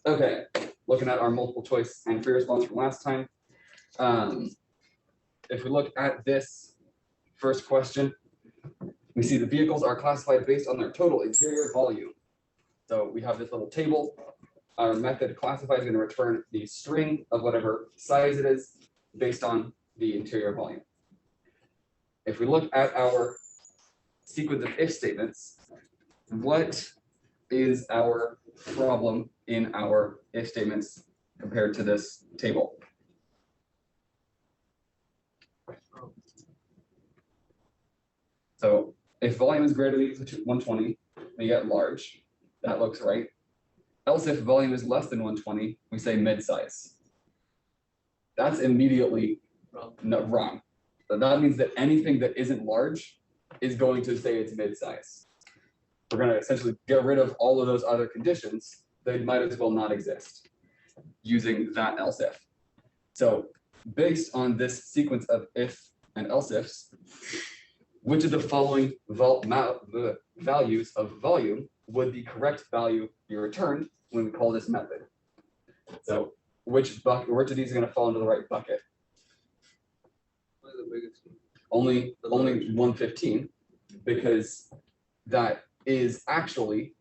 Okay, looking at our multiple choice and free response from last time. If we look at this first question, we see the vehicles are classified based on their total interior volume. So we have this little table. Our method classify is going to return the string of whatever size it is based on the interior volume. If we look at our sequence of if statements, what is our problem in our if statements compared to this table? So if volume is greater than or equal to 120, we get large. That looks right. Else if volume is less than 120, we say mid-size. That's immediately wrong. So that means that anything that isn't large is going to say it's mid-size. We're going to essentially get rid of all of those other conditions. They might as well not exist using that else if. So based on this sequence of if and else ifs, which of the following values of volume would the correct value be returned when we call this method? So which of these are going to fall into the right bucket? The biggest one. Only 115, because that is actually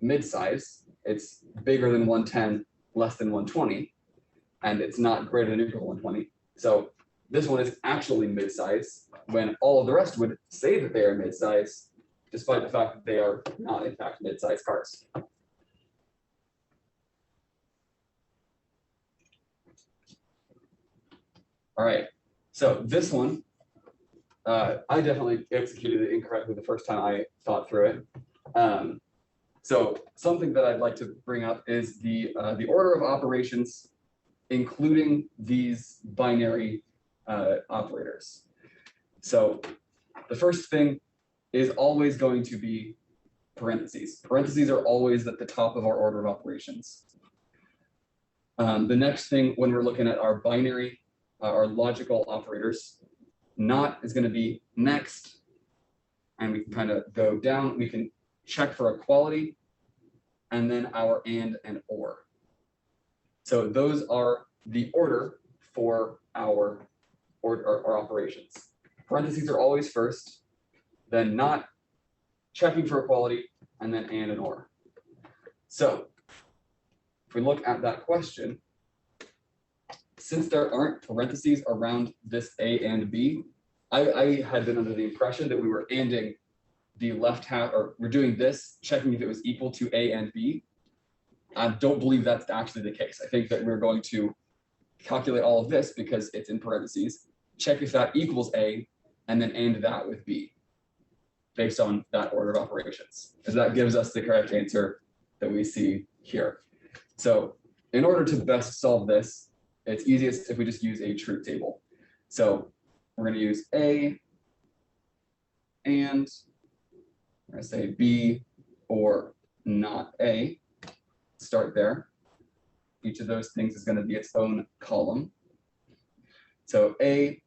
mid-size. It's bigger than 110, less than 120, and it's not greater than or equal to 120. So this one is actually mid-size when all of the rest would say that they are mid-size, despite the fact that they are not in fact mid-size cars. All right, so this one, I definitely executed it incorrectly the first time I thought through it. So something that I'd like to bring up is the order of operations, including these binary operators. So the first thing is always going to be parentheses. Parentheses are always at the top of our order of operations. The next thing when we're looking at our binary, our logical operators, not is going to be next, and we can kind of go down. We can check for equality, and then our and or. So those are the order for our operations. Parentheses are always first, then not, checking for equality, and then and or. So if we look at that question, since there aren't parentheses around this A and B, I had been under the impression that we were anding the left half, or we're doing this, checking if it was equal to A and B. I don't believe that's actually the case. I think that we're going to calculate all of this because it's in parentheses, check if that equals A, and then and that with B based on that order of operations, because that gives us the correct answer that we see here. So in order to best solve this, it's easiest if we just use a truth table. So we're going to use A, and we're going to say B or not A. Start there. Each of those things is going to be its own column. So A,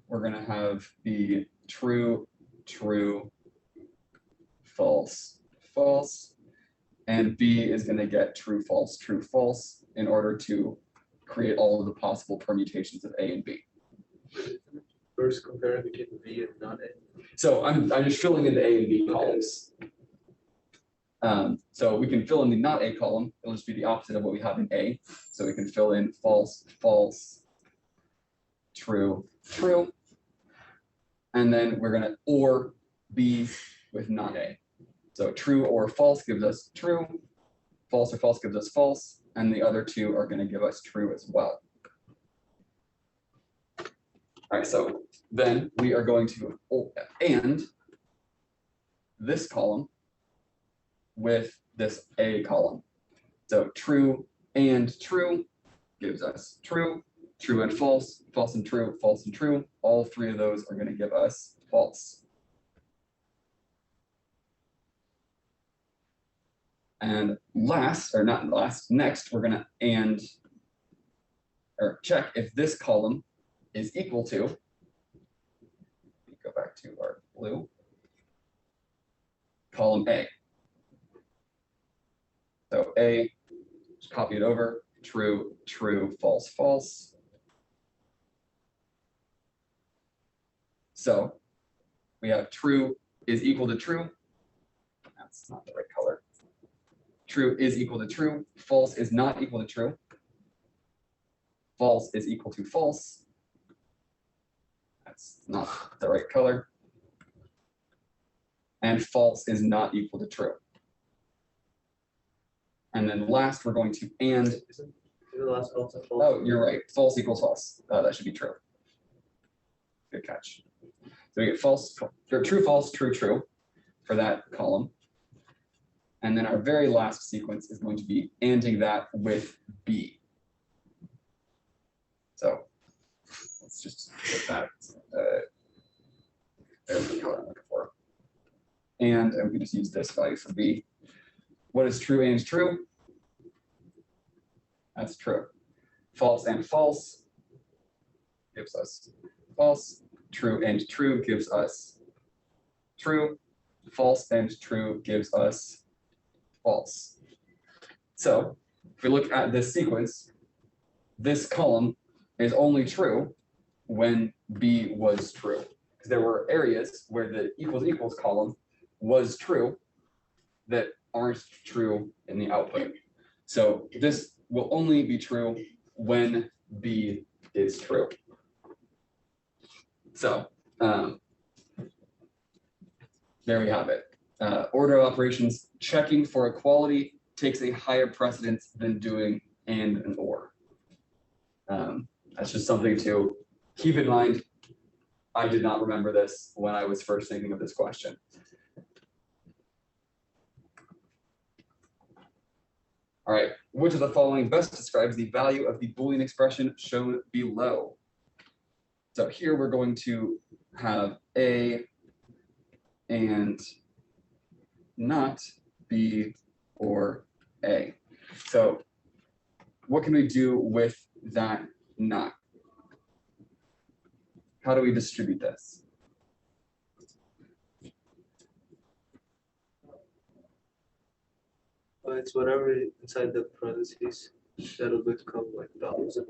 we're going to have the true, true, false, false, and B is going to get true, false in order to create all of the possible permutations of A and B. First compare between B and not A. So I'm just filling in the A and B columns. So we can fill in the not A column. It'll just be the opposite of what we have in A. So we can fill in false, false, true, true. And then we're going to or B with not A. So true or false gives us true. False or false gives us false. And the other two are going to give us true as well. All right, so then we are going to and this column with this A column. So true and true gives us true, true and false, false and true, false and true. All three of those are going to give us false. And last, or not last, next, we're going to check if this column is equal to, go back to our blue, column A. So A Just copy it over, true, true, false, false. So we have true is equal to true. That's not the right color. True is equal to true. False is not equal to true. False is equal to false. That's not the right color. And false is not equal to true. And then last, we're going to and. Isn't the last false and false? Oh, you're right. False equals false. That should be true. Good catch. So we get false, or true, false, true, true for that column. And then our very last sequence is going to be anding that with B. So let's just put that. There's the color I'm looking for. And we can just use this value for B. What is true and true? That's true. False and false gives us false. True and true gives us true. False and true gives us false. So if we look at this sequence, this column is only true when B was true. Because there were areas where the equals equals column was true that aren't true in the output. So this will only be true when B is true. So there we have it. Order of operations, checking for equality takes a higher precedence than doing and an or. That's just something to keep in mind. I did not remember this when I was first thinking of this question. All right, which of the following best describes the value of the Boolean expression shown below? So here we're going to have A and not B or A. So what can we do with that not? How do we distribute this? It's whatever inside the parentheses that'll become like the opposite.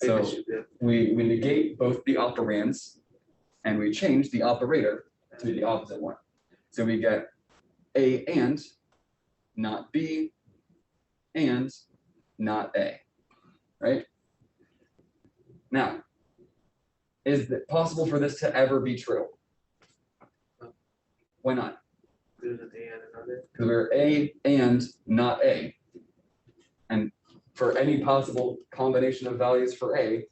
So we negate both the operands and we change the operator to the opposite one. So we get A and not B and not A, right? Now, is it possible for this to ever be true? Why not? There's an A and another. Because we're A and not A. And for any possible combination of values for A,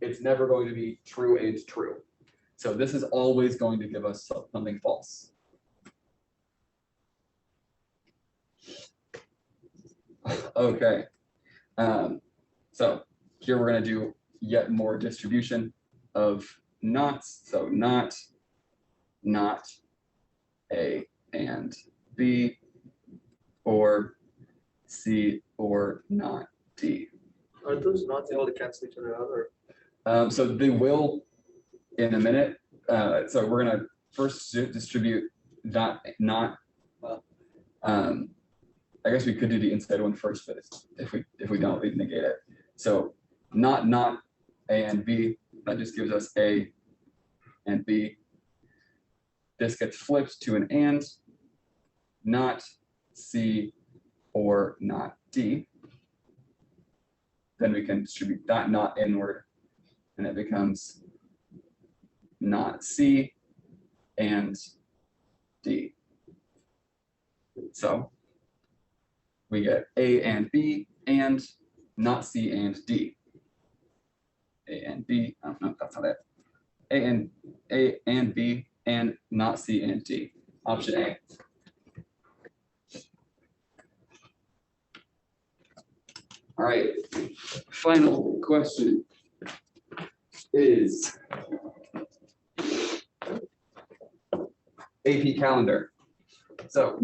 it's never going to be true and true. So this is always going to give us something false. Okay. So here we're going to do yet more distribution of nots. So not A and B, or C, or not D. Are those not able to cancel each other out, or? So they will in a minute. So we're going to first distribute that not. I guess we could do the inside one first, but if we don't, we negate it. So not A and B, that just gives us A and B. This gets flipped to an and, not C or not D. Then we can distribute that not inward, and it becomes not C and D. So we get A and B and not C and D. A and B, I don't know if that's not it. A and B and not C and D. Option A. All right, final question is AP calendar. So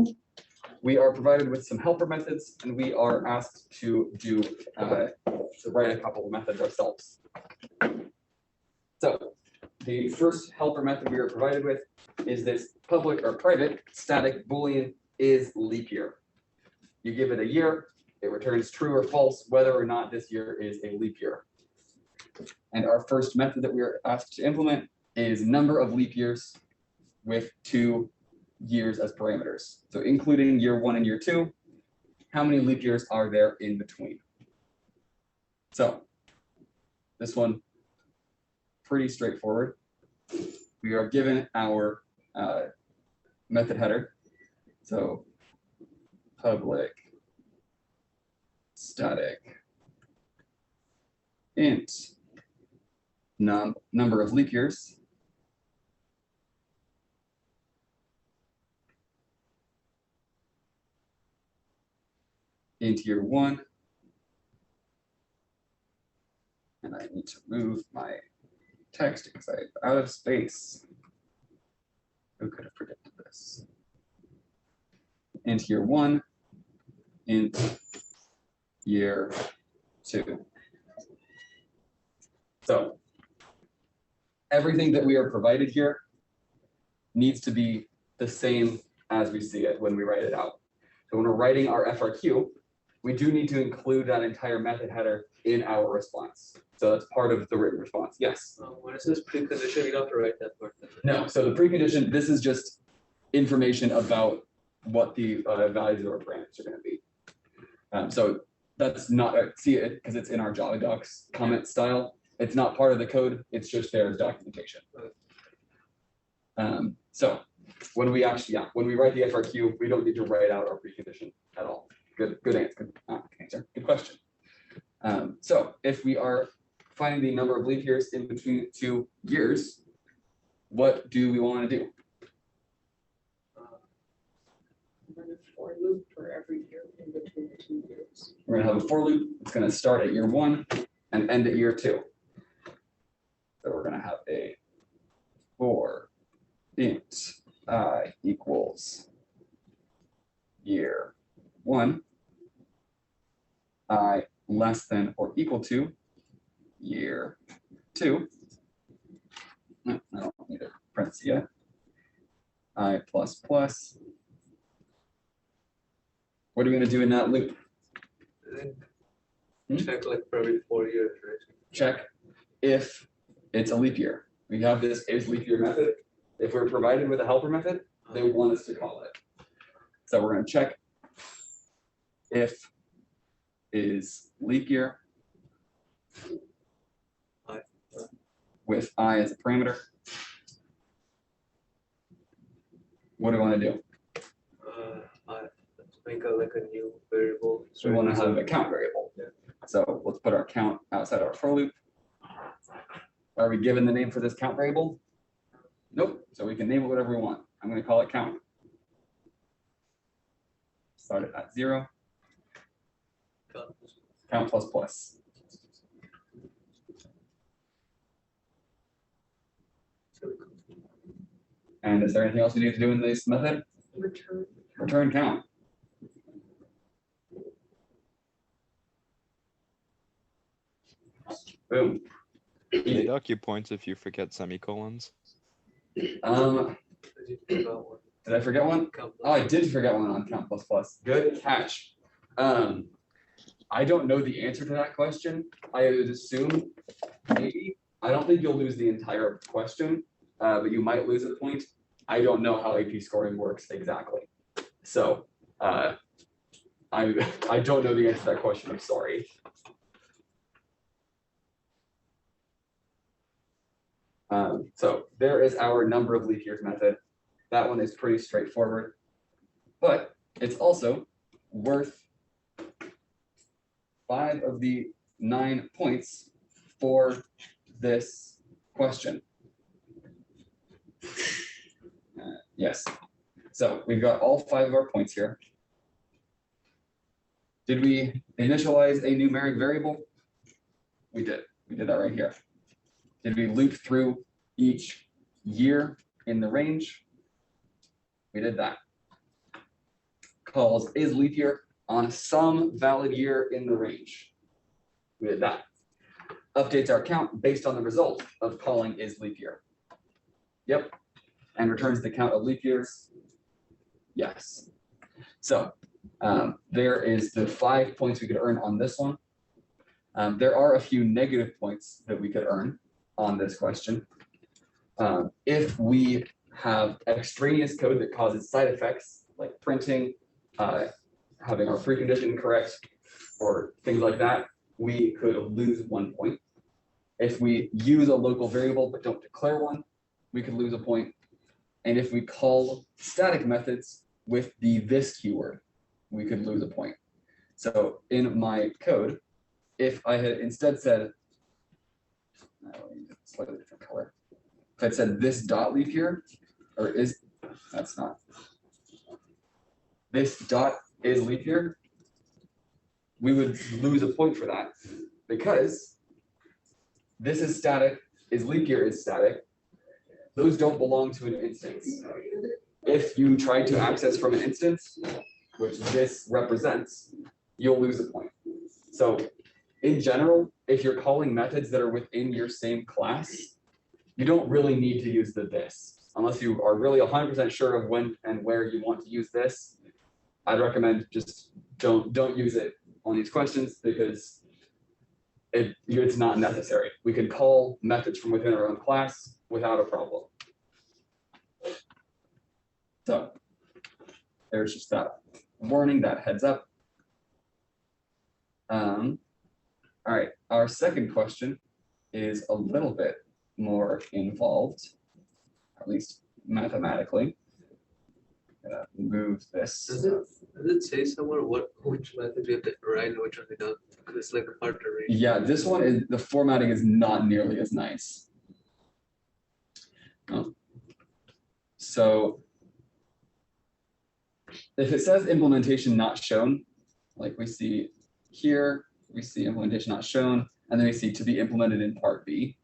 we are provided with some helper methods, and we are asked to write a couple of methods ourselves. So the first helper method we are provided with is this public or private static Boolean is leap year. You give it a year, It returns true or false whether or not this year is a leap year. And our first method that we are asked to implement is number of leap years with 2 years as parameters. So including year 1 and year 2, how many leap years are there in between? So this one, pretty straightforward. We are given our method header. So public static int number of leap years int year 1. And I need to move my text because I'm out of space. Who could have predicted this? Int year 1, int year 2. So everything that we are provided here needs to be the same as we see it when we write it out. So when we're writing our FRQ, we do need to include that entire method header in our response. So that's part of the written response. Yes? What is this precondition? You don't have to write that part. No, so the precondition, this is just information about what the values of our parameters are going to be. So that's not, see it because it's in our Java docs comment style. It's not part of the code. It's just there as documentation. So when we actually, when we write the FRQ, we don't need to write out our precondition at all. Good answer. Good answer. Good question. So if we are finding the number of leap years in between 2 years, what do we want to do? Run a for loop for every year in between the 2 years. We're going to have a for loop. It's going to start at year 1 and end at year 2. So we're going to have a for int I equals year 1, I less than or equal to year 2. I don't need a parenthesis yet. I plus plus. What are we going to do in that loop? Check like for every 4 years, right? Check if it's a leap year. We have this is leap year method. If we're provided with a helper method, they want us to call it. So we're going to check if is leap year with I as a parameter. What do we want to do? Let's make like a new variable. So we want to have a count variable. Yeah. So let's put our count outside our for loop. Are we given the name for this count variable? Nope. So we can name it whatever we want. I'm going to call it count. Start it at 0. Count plus plus. And is there anything else we need to do in this method? Return. Return count. Boom. They dock you points if you forget semicolons. Did I forget one? Oh, I did forget one on count plus plus. Good catch. I don't know the answer to that question. I would assume maybe. I don't think you'll lose the entire question, but you might lose a point. I don't know how AP scoring works exactly. So I don't know the answer to that question. I'm sorry. So there is our number of leap years method. That one is pretty straightforward, but it's also worth 5 of the 9 points for this question. Yes. So we've got all 5 of our points here. Did we initialize a numeric variable? We did. We did that right here. Did we loop through each year in the range? We did that. Calls is leap year on some valid year in the range. We did that. Updates our count based on the result of calling is leap year. Yep. And returns the count of leap years. Yes. So There is the 5 points we could earn on this one. There are a few negative points that we could earn on this question. If we have extraneous code that causes side effects like printing, having our precondition incorrect, or things like that, we could lose 1 point. If we use a local variable but don't declare one, we could lose a point. And if we call static methods with the this keyword, we could lose a point. So in my code, if I had instead said, slightly different color. If I'd said this dot leap year, or is, that's not. This dot is leap year, we would lose a point for that because this is static, is leap year is static. Those don't belong to an instance. If you try to access from an instance, which this represents, you'll lose a point. So in general, if you're calling methods that are within your same class, you don't really need to use the this. Unless you are really 100% sure of when and where you want to use this, I'd recommend just don't use it on these questions because it's not necessary. We can call methods from within our own class without a problem. So there's just that warning, that heads up. All right, our second question is a little bit more involved, at least mathematically. Gonna move this. Does it say somewhere which method we have to write and which one we don't? Because it's like hard to read. Yeah, this one is, the formatting is not nearly as nice. So if it says implementation not shown, like we see here, we see implementation not shown, and then we see to be implemented in part B.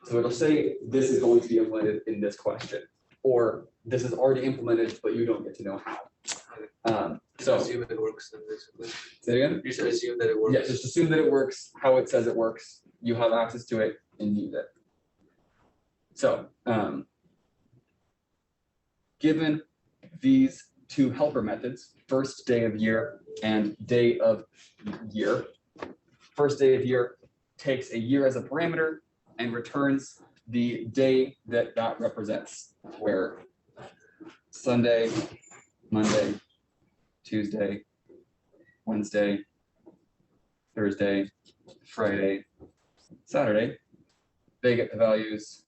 So it'll say this is going to be implemented in this question, or this is already implemented, but you don't get to know how. So assume it works then basically. Say it again? You should assume that it works. Yeah, just assume that it works, how it says it works. You have access to it and use it. So given these two helper methods, first day of year and day of year, first day of year takes a year as a parameter and returns the day that that represents, where Sunday, Monday, Tuesday, Wednesday, Thursday, Friday, Saturday, they get the values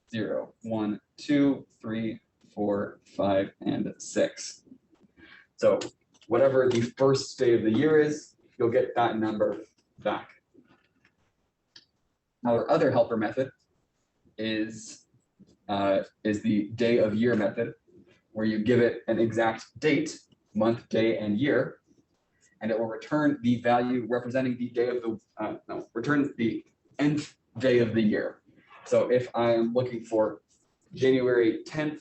0, 1, 2, 3, 4, 5, and 6. So whatever the first day of the year is, you'll get that number back. Our other helper method is the day of year method, where you give it an exact date, month, day, and year, and it will return the value representing the day of the, returns the nth day of the year. So if I am looking for January 10th,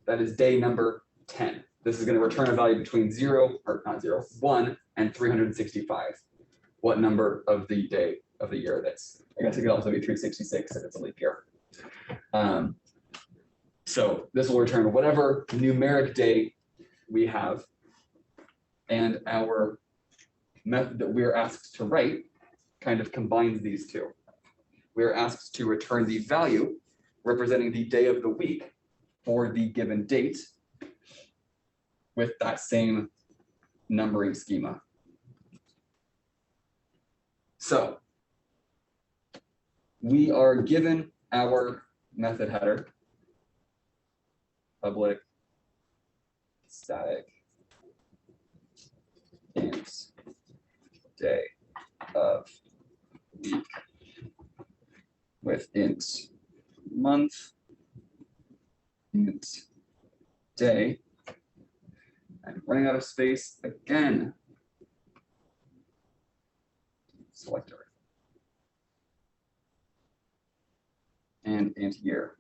that is day number 10. This is going to return a value between 1 and 365. What number of the day of the year it is. I guess it could also be 366 if it's a leap year. So this will return whatever numeric day we have, and our method that we're asked to write kind of combines these two. We're asked to return the value representing the day of the week for the given date with that same numbering schema. So we are given our method header, public static int day of week with int month, int day, and running out of space again. Selector and int year.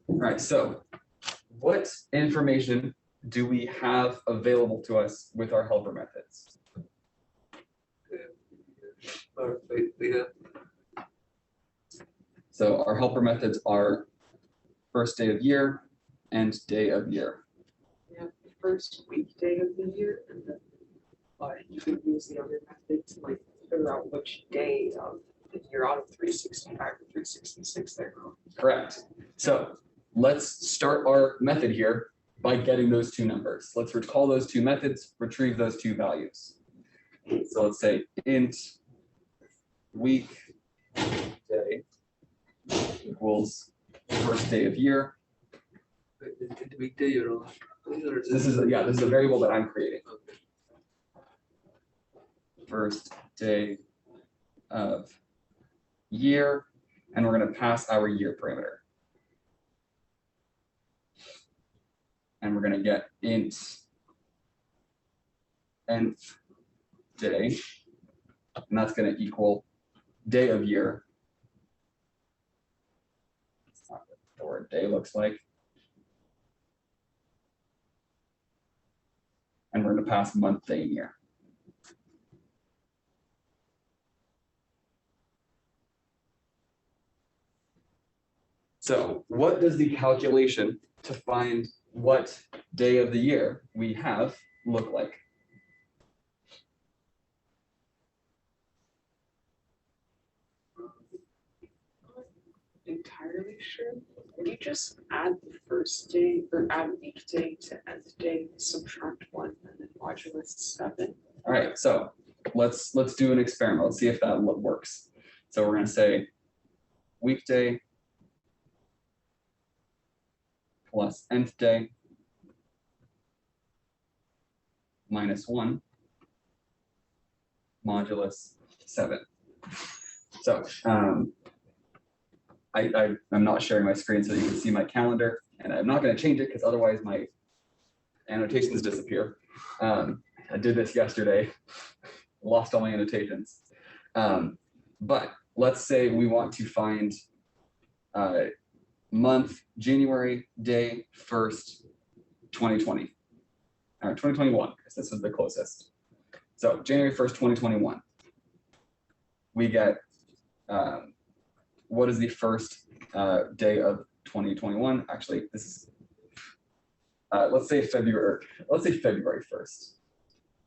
All right, so what information do we have available to us with our helper methods? We have So our helper methods are first day of year, and day of year. Yeah, first weekday of the year, and then, you could use the other method to like figure out which day of the year out of 365 or 366 they're on. Correct. So let's start our method here by getting those two numbers. Let's recall those two methods, retrieve those two values. So let's say int week day equals first day of year. The weekday you're on. This is a variable that I'm creating. First day of year, and we're going to pass our year parameter. And we're going to get int nth day, and that's going to equal day of year. That's not what the word day looks like. And we're going to pass month, day, and year. So what does the calculation to find what day of the year we have look like? Entirely sure. Can you just add the first day or add weekday to nth day, subtract 1, and then modulus 7? All right, so let's do an experiment. Let's see if that works. So we're going to say weekday plus nth day minus 1 modulus 7. So I'm not sharing my screen so that you can see my calendar, and I'm not going to change it because otherwise my annotations disappear. I did this yesterday, lost all my annotations. But let's say we want to find month, January, day, 1st, 2020, or 2021, because this is the closest. So January 1st, 2021, we get, what is the first day of 2021? Actually, this is, let's say February 1st,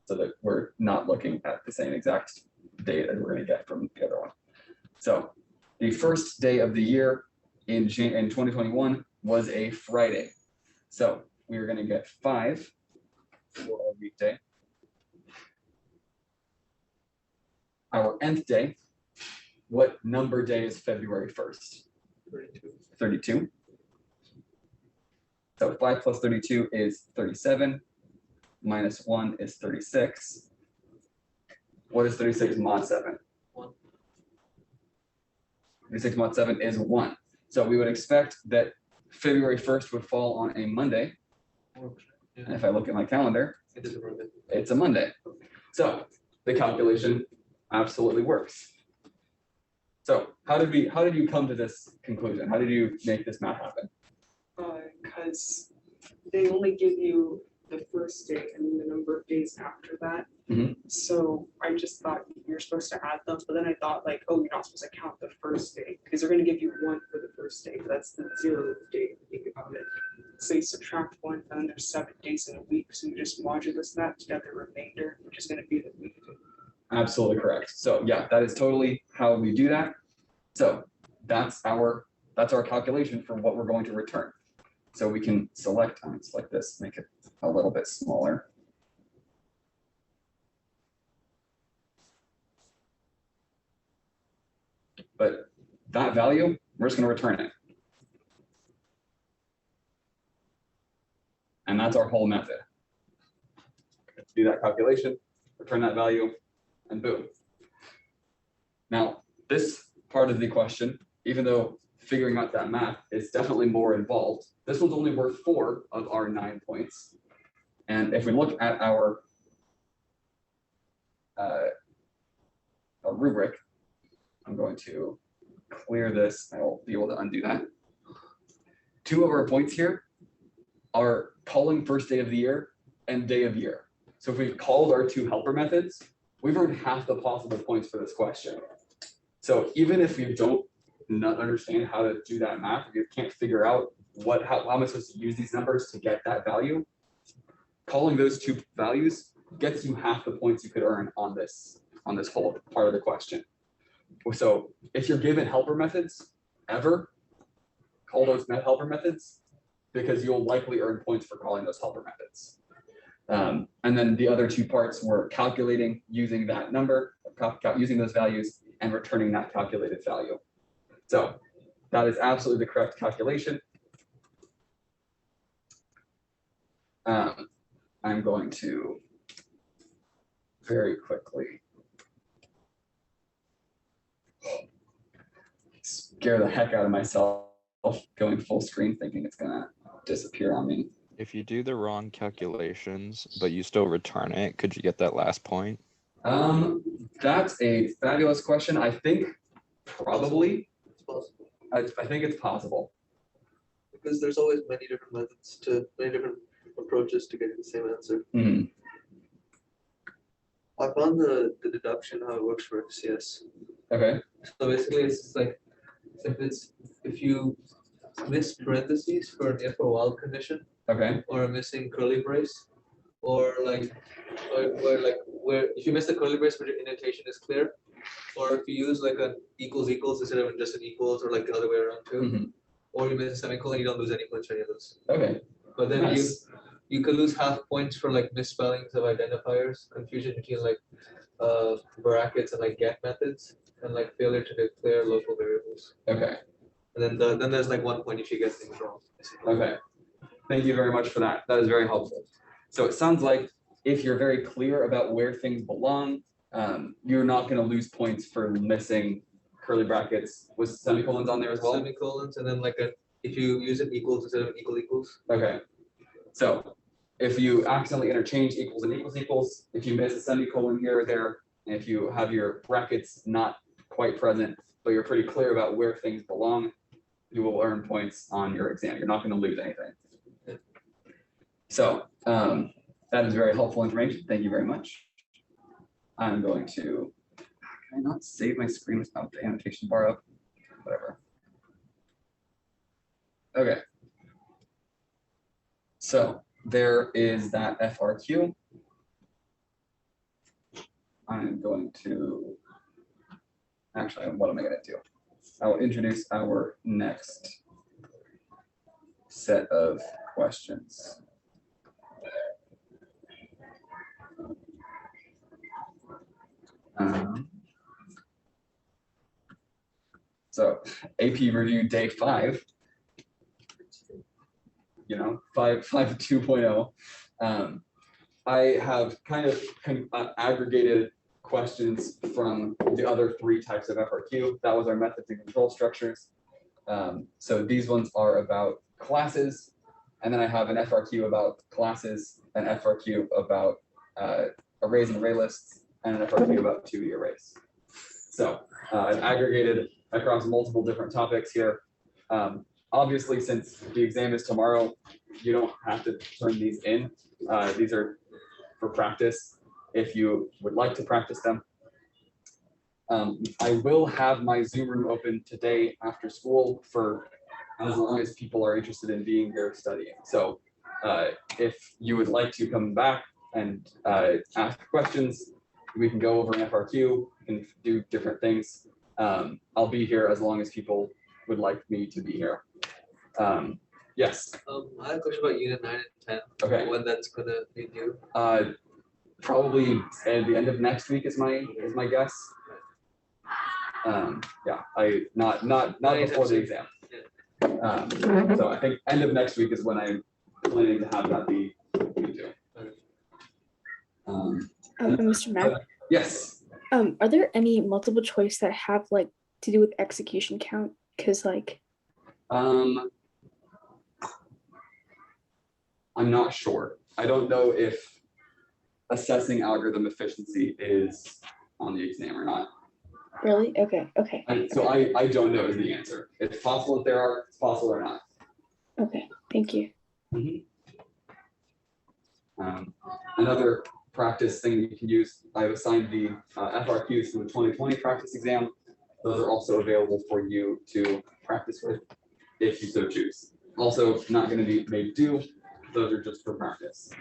so that we're not looking at the same exact date as we're going to get from the other one. So the first day of the year in 2021 was a Friday. So we are going to get 5 for our weekday. Our nth day, what number day is February 1st? 32. So 5 plus 32 is 37. Minus 1 is 36. What is 36 mod 7? 1. 36 mod 7 is 1. So we would expect that February 1st would fall on a Monday. Yeah. And if I look at my calendar, It is a Monday. it's a Monday. So the calculation absolutely works. So how did you come to this conclusion? How did you make this math happen? Because they only give you the first day and the number of days after that. Mhm. So I just thought you're supposed to add them, but then I thought like, oh, you're not supposed to count the first day because they're going to give you 1 for the first day. That's the 0th day. Think about it. So you subtract 1, and then there's 7 days in a week. So you just modulus that to get the remainder, which is going to be the week. Absolutely correct. So yeah, that is totally how we do that. So that's our calculation for what we're going to return. So we can select like this, make it a little bit smaller. But that value, we're just going to return it. And that's our whole method. Do that calculation, return that value, and boom. Now, this part of the question, even though figuring out that math is definitely more involved, this one's only worth 4 of our 9 points. And if we look at our rubric, I'm going to clear this. I will be able to undo that. 2 of our points here are calling first day of the year and day of year. So if we've called our 2 helper methods, we've earned half the possible points for this question. So even if you don't understand how to do that math, if you can't figure out how am I supposed to use these numbers to get that value? Calling those two values gets you half the points you could earn on this whole part of the question. So if you're given helper methods ever, call those helper methods because you'll likely earn points for calling those helper methods. And then the other two parts were calculating using that number, using those values and returning that calculated value. So that is absolutely the correct calculation. I'm going to very quickly scare the heck out of myself going full screen thinking it's gonna disappear on me. If you do the wrong calculations, but you still return it, could you get that last point? That's a fabulous question. I think probably. It's possible. I think it's possible. Because there's always many different methods many different approaches to getting the same answer. Mhm. I found the deduction how it works for FCS. Okay. So basically, it's like if you miss parentheses for an if or while condition, Okay. or a missing curly brace, or where if you miss the curly brace but your indentation is clear, or if you use like an equals instead of just an equals, or like the other way around too, Mhm. or you miss a semicolon, you don't lose any points for any of those. Okay. But then Nice. you could lose half points for like misspellings of identifiers, confusion between like brackets and like get methods, and like failure to declare local variables. Okay. And then there's like 1 point if you get things wrong. Okay. Thank you very much for that. That is very helpful. So it sounds like if you're very clear about where things belong, you're not going to lose points for missing curly brackets with semicolons on there as well. Semicolons, and then like if you use an equals instead of an equals. Okay. So if you accidentally interchange equals and equals, if you miss a semicolon here or there, and if you have your brackets not quite present, but you're pretty clear about where things belong, you will earn points on your exam. You're not going to lose anything. So that is very helpful information. Thank you very much. I'm going to, can I not save my screen without the annotation bar up? Whatever. Okay. So there is that FRQ. I'm going to, actually, what am I going to do? I will introduce our next set of questions. So AP review day 5, you know, 5.2.0. I have kind of aggregated questions from the other 3 types of FRQ. That was our methods and control structures. So these ones are about classes, and then I have an FRQ about classes, an FRQ about arrays and array lists, and an FRQ about 2D arrays. So I've aggregated across multiple different topics here. Obviously, since the exam is tomorrow, you don't have to turn these in. These are for practice if you would like to practice them. I will have my Zoom room open today after school for as long as people are interested in being here studying. So if you would like to come back and ask questions, we can go over an FRQ and do different things. I'll be here as long as people would like me to be here. Yes. I have a question about unit 9 and 10. Okay. When that's gonna be due. Probably at the end of next week is my guess. Yeah, not before the exam. So I think end of next week is when I'm planning to have that be due. Mr. Mack, Yes. are there any multiple choice that have like to do with execution count? Because like I'm not sure. I don't know if assessing algorithm efficiency is on the exam or not. really? Okay. So I don't know is the answer. It's possible that there are, it's possible or not. Okay, thank you. Another practice thing that you can use, I've assigned the FRQs for the 2020 practice exam. Those are also available for you to practice with if you so choose. Also not gonna be made due, those are just for practice.